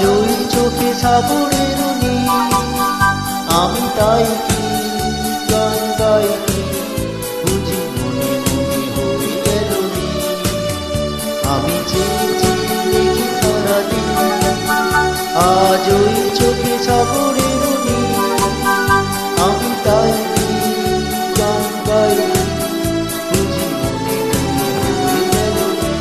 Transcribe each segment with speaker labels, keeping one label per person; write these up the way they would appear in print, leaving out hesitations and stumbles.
Speaker 1: আজ ওই চোখে সাগরের নীল, আমি তাই কি গান গাই কি বুঝি মনে মনে হয়ে গেল নীল। আমি চেয়ে চেয়ে দেখি সারাদিন, আজ ওই চোখে সাগরের নীল, আমি তাই কি গান গাই বুঝি মনে মনে হয়ে গেল নীল।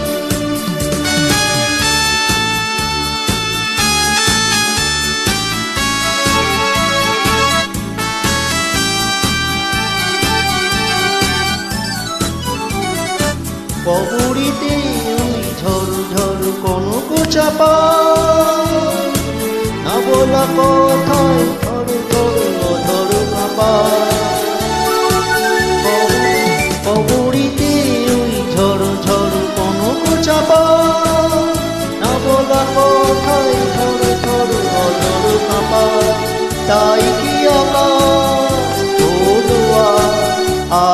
Speaker 1: কবরীতে ওই ঝড় ঝড় কনক চাপা, না বলা কথায় ধর ধর অধর কাঁপা। কবরীতে ওই ঝড় ঝড় কনক চাপা, না বলা কথায় ধর ধর অধর কাঁপা। তাই কি আকাশ হলো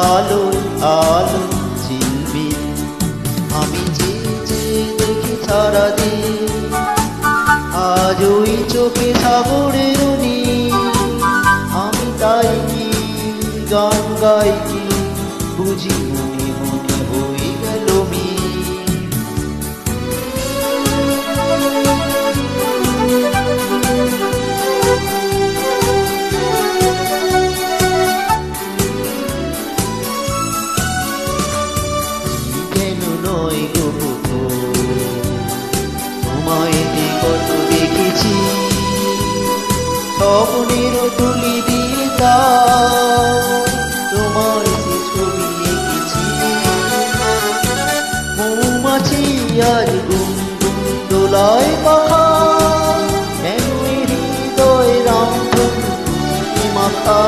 Speaker 1: আলো আলো ঝিলমিল, আমি চেয়ে চেয়ে দেখি সারাদিন, আজ ওই চোখে সাগরের নীল, আমি তাই কি গান গাই কি বুঝি মনে মনে হয়ে গেল মিল। কেন নয় গো তোমায় যে কত দেখেছি, স্বপ্নের তুলি দিয়ে তোমার সে ছবি এঁকেছি। মৌমাছি আজ গুনগুন দোলায় পাখা, কেন হৃদয় রামধনু মাথা।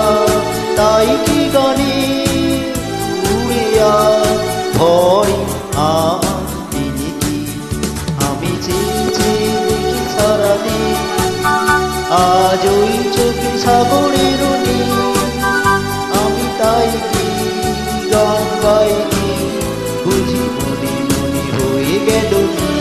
Speaker 1: তাই কি গানে উড়ে আজ ভয় আমার দিনে কি, আমি চেয়ে চেয়ে দেখি সারাদিন, আজ ওই চোখে সাগরের নীল, আমি তাই কি গান গাই কি বুঝি মনে মনে হয়ে গেল নীল।